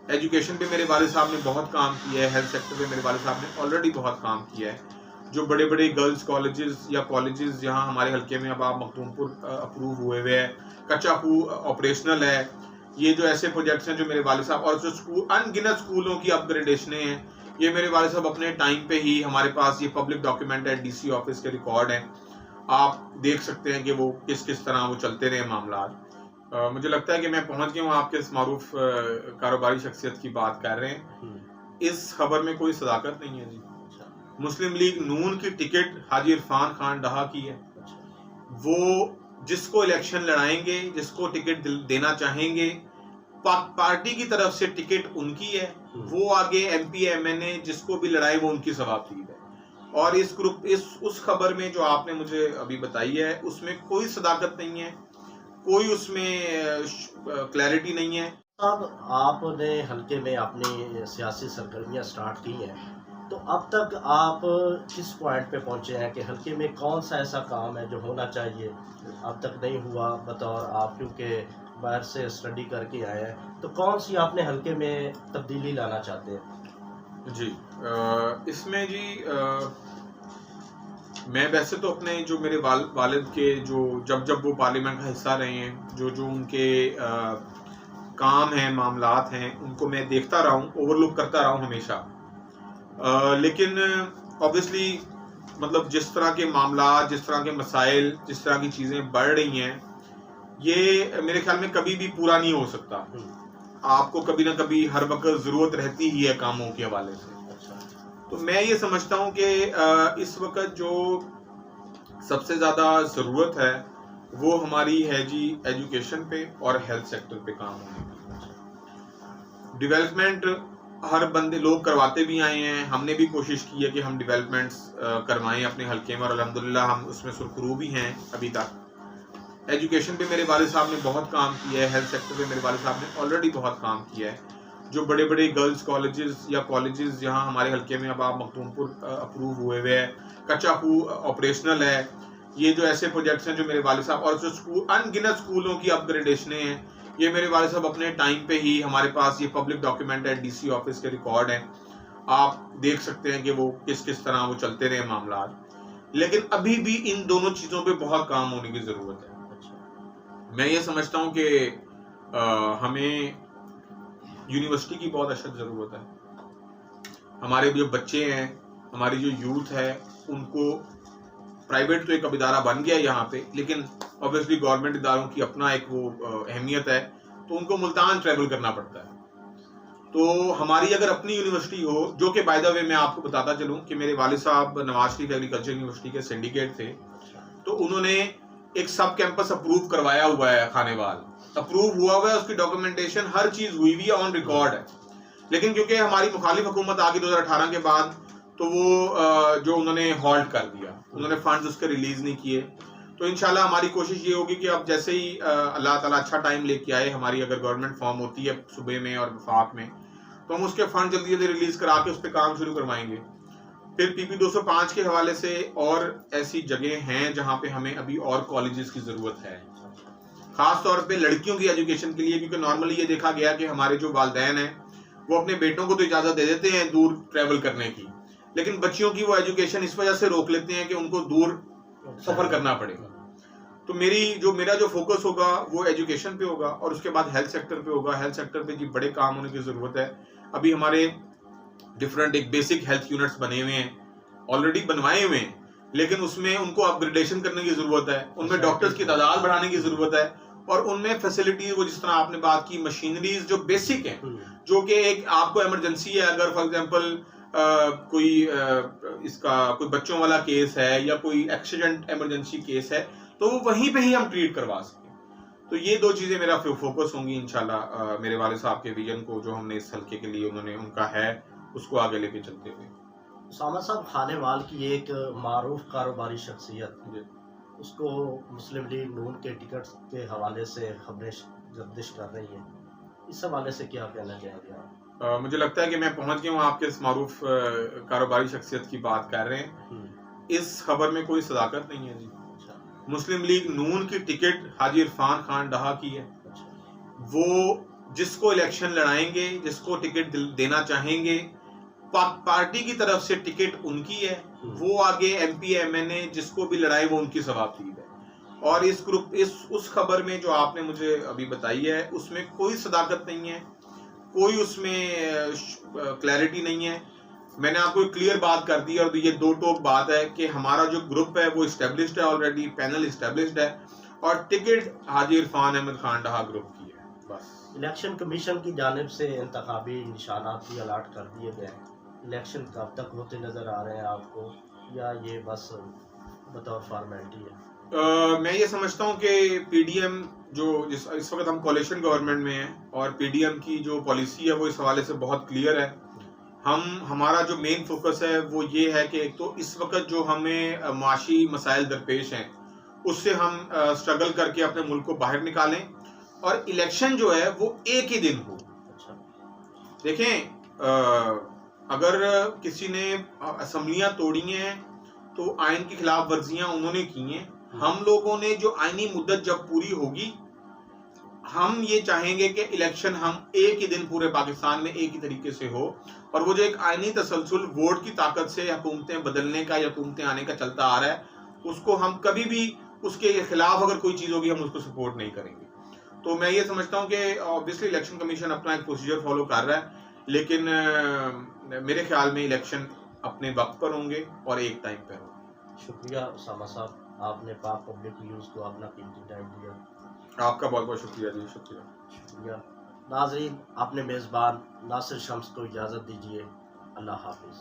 Education पे मेरे वालिद साहब ने बहुत काम किया है, हेल्थ सेक्टर पे मेरे वालिद साहब ने ऑलरेडी बहुत काम किया है। जो बड़े बड़े गर्ल्स कॉलेजेस या कॉलेजेस यहाँ हमारे हल्के में अब आप मखदूमपुर अप्रूव हुए हुए हैं, कच्चापू ऑपरेशनल है। ये जो ऐसे प्रोजेक्ट्स हैं जो मेरे वालिद साहब, और जो स्कूल अनगिनत स्कूलों की अपग्रेडेशन हैं, ये मेरे वालिद साहब अपने टाइम पे ही, हमारे पास ये पब्लिक डॉक्यूमेंट है, डीसी ऑफिस के रिकॉर्ड हैं, आप देख सकते हैं कि वो किस किस तरह वो चलते रहे मामला। मुझे लगता है कि मैं पहुंच गया हूँ आपके इस मारूफ कारोबारी शख्सियत की बात कर रहे हैं। इस खबर में कोई सदाकत नहीं है जी। मुस्लिम लीग नून की टिकट हाजी इरफान खान डहा की है। वो जिसको इलेक्शन लड़ाएंगे, जिसको टिकट देना चाहेंगे, पार्टी की तरफ से टिकट उनकी है, वो आगे एमपी एमएनए जिसको भी लड़ाए वो उनकी सवाब है। और उस खबर में जो आपने मुझे अभी बताई है उसमें कोई सदाकत नहीं है, कोई उसमें क्लैरिटी नहीं है। अब आपने हल्के में अपनी सियासी सरगर्मियां स्टार्ट की हैं, तो अब तक आप किस पॉइंट पे पहुंचे हैं कि हल्के में कौन सा ऐसा काम है जो होना चाहिए अब तक नहीं हुआ, बतौर आप क्योंकि बाहर से स्टडी करके आए हैं, तो कौन सी आपने हल्के में तब्दीली लाना चाहते हैं? जी इसमें जी मैं वैसे तो अपने जो मेरे वालिद के जो जब वो पार्लियामेंट का हिस्सा रहे हैं, जो उनके काम हैं, मामलात हैं, उनको मैं देखता रहा हूँ, ओवरलुक करता रहा हूँ हमेशा। लेकिन ऑब्वियसली मतलब जिस तरह के मामलात, जिस तरह के मसाइल, जिस तरह की चीज़ें बढ़ रही हैं, ये मेरे ख्याल में कभी भी पूरा नहीं हो सकता। आपको कभी ना कभी हर वक्त ज़रूरत रहती ही है कामों के हवाले से। तो मैं ये समझता हूँ कि इस वक्त जो सबसे ज़्यादा ज़रूरत है वो हमारी है जी एजुकेशन पे और हेल्थ सेक्टर पे काम होने की। डेवलपमेंट हर बंदे लोग करवाते भी आए हैं, हमने भी कोशिश की है कि हम डेवलपमेंट्स करवाएं अपने हल्के में, और अल्हम्दुलिल्लाह हम उसमें सुरखरू भी हैं अभी तक। एजुकेशन पे मेरे वालिद साहब ने बहुत काम किया है, हेल्थ सेक्टर पे मेरे वालिद साहब ने ऑलरेडी बहुत काम किया है। जो बड़े बड़े गर्ल्स कॉलेजेस या कॉलेजेस यहाँ हमारे हल्के में अब आप मखदूमपुर अप्रूव हुए हुए हैं, कच्चापू ऑपरेशनल है। ये जो ऐसे प्रोजेक्ट्स हैं जो मेरे वालिद साहब, और जो स्कूल अनगिनत स्कूलों की अपग्रेडेशन हैं, ये मेरे वालिद साहब अपने टाइम पे ही, हमारे पास ये पब्लिक डॉक्यूमेंट है, डीसी ऑफिस के रिकॉर्ड हैं, आप देख सकते हैं कि वो किस किस तरह वो चलते रहे मामला। लेकिन अभी भी इन दोनों चीज़ों पे बहुत काम होने की ज़रूरत है। मैं ये समझता हूँ कि हमें यूनिवर्सिटी की बहुत अशद ज़रूरत है। हमारे जो बच्चे हैं, हमारी जो यूथ है, उनको प्राइवेट तो एक अब इदारा बन गया यहाँ पे, लेकिन ऑब्वियसली गवर्नमेंट इदारों की अपना एक वो अहमियत है, तो उनको मुल्तान ट्रैवल करना पड़ता है। तो हमारी अगर अपनी यूनिवर्सिटी हो, जो कि बाय द वे मैं आपको बताता चलूँ कि मेरे वालिद साहब नवाज शरीफ एग्रीकल्चर यूनिवर्सिटी के सिंडिकेट थे, तो उन्होंने एक सब कैंपस अप्रूव करवाया हुआ है, खानेवाल अप्रूव हुआ हुआ है, उसकी डॉक्यूमेंटेशन हर चीज़ हुई हुई है, ऑन रिकॉर्ड है। लेकिन क्योंकि हमारी मुखालिफ हुकूमत आ गई 2018 के बाद, तो वो जो उन्होंने हॉल्ट कर दिया, उन्होंने फंड्स उसके रिलीज नहीं किए। तो इंशाल्लाह हमारी कोशिश ये होगी कि अब जैसे ही अल्लाह ताला अच्छा टाइम लेके आए, हमारी अगर गवर्नमेंट फॉर्म होती है सूबे में और वफाक में, तो हम उसके फंड जल्दी जल्दी रिलीज करा के उस पर काम शुरू करवाएंगे। फिर पीपी 205 के हवाले से और ऐसी जगह हैं जहाँ पे हमें अभी और कॉलेजेस की ज़रूरत है, ख़ास तौर पे लड़कियों की एजुकेशन के लिए, क्योंकि नॉर्मली ये देखा गया कि हमारे जो वालिदैन हैं वो अपने बेटों को तो इजाज़त दे देते हैं दूर ट्रैवल करने की, लेकिन बच्चियों की वो एजुकेशन इस वजह से रोक लेते हैं कि उनको दूर सफ़र करना पड़ेगा। तो मेरा जो फोकस होगा वो एजुकेशन पे होगा, और उसके बाद हेल्थ सेक्टर पे होगा। हेल्थ सेक्टर पे जी बड़े काम होने की ज़रूरत है। अभी हमारे डिफरेंट एक बेसिक हेल्थ यूनिट्स बने हुए हैं, ऑलरेडी बनवाए हुए हैं, लेकिन उसमें उनको अपग्रेडेशन करने की ज़रूरत है, उनमें डॉक्टर्स की तादाद बढ़ाने की ज़रूरत है, और उनमें फैसिलिटीज, वो जिस तरह आपने बात की, मशीनरीज जो बेसिक हैं, जो कि एक आपको इमरजेंसी है, अगर फॉर एग्जांपल कोई बच्चों वाला केस है या कोई एक्सीडेंट इमरजेंसी केस है, तो वो वहीं पे ही हम ट्रीट करवा सकें। तो ये दो चीज़ें मेरा फोकस होंगी इंशाल्लाह, मेरे वालिद साहब के विजन को जो हमने इस हल्के के लिए उनका है उसको आगे लेके चलते हुए। उसामा साहब, खानेवाल की एक मारूफ कारोबारी शख्सियत, उसको मुस्लिम लीग नून के टिकट के हवाले से खबरें गर्दिश कर रही हैं, इस हवाले से क्या कहना चाहेंगे आप? मुझे लगता है कि मैं पहुंच गया हूँ आपके इस मारूफ कारोबारी शख्सियत की बात कर रहे हैं। इस खबर में कोई सदाकत नहीं है जी। मुस्लिम लीग नून की टिकट हाजी इरफान खान डहा की है। वो जिसको इलेक्शन लड़ाएंगे, जिसको टिकट देना चाहेंगे, पार्टी की तरफ से टिकट उनकी है, वो आगे एमपी एमएनए जिसको भी लड़ाए वो उनकी सवाब है। और इस ग्रुप उस खबर में जो आपने मुझे अभी बताई है उसमें कोई सदाकत नहीं है, कोई उसमें क्लैरिटी नहीं है। मैंने आपको एक क्लियर बात कर दी और ये दो टोक बात है कि हमारा जो ग्रुप है वो इस्टेब्लिश्ड है ऑलरेडी, पैनल इस्टेब्लिश्ड है और टिकट हाजी इरफान अहमद खान डहा ग्रुप की है। बस इलेक्शन कमीशन की जानिब से इंतखाबी निशानात भी अलाट कर दिए गए हैं, इलेक्शन कब तक होते नज़र आ रहे हैं आपको, या ये बस बतौर फॉर्मेलिटी है? मैं ये समझता हूँ कि पीडीएम जो इस वक्त हम कोalition गवर्नमेंट में हैं और पीडीएम की जो पॉलिसी है वो इस हवाले से बहुत क्लियर है। हमारा जो मेन फोकस है वो ये है कि एक तो इस वक्त जो हमें माशी मसाइल दरपेश हैं उससे हम स्ट्रगल करके अपने मुल्क को बाहर निकालें और इलेक्शन जो है वो एक ही दिन हो। देखें, अगर किसी ने असम्बलियां तोड़ी हैं तो आइन की खिलाफ वर्जियां उन्होंने की हैं। हम लोगों ने जो आइनी मुद्दत जब पूरी होगी हम ये चाहेंगे कि इलेक्शन हम एक ही दिन पूरे पाकिस्तान में एक ही तरीके से हो और वो जो एक आइनी तसलसल वोट की ताकत से हुकूमतें बदलने का या हुकूमतें आने का चलता आ रहा है उसको हम कभी भी उसके खिलाफ अगर कोई चीज़ होगी हम उसको सपोर्ट नहीं करेंगे। तो मैं ये समझता हूँ कि ऑब्वियसली इलेक्शन कमीशन अपना एक प्रोसीजर फॉलो कर रहा है, लेकिन मेरे ख्याल में इलेक्शन अपने वक्त पर होंगे और एक टाइम पर होंगे। शुक्रिया उसामा साहब, आपने पाक पब्लिक न्यूज़ को अपना कीमती टाइम दिया। आपका बहुत बहुत शुक्रिया जी। शुक्रिया नाजरीन, अपने मेज़बान नासिर शम्स को इजाज़त दीजिए। अल्लाह हाफिज़।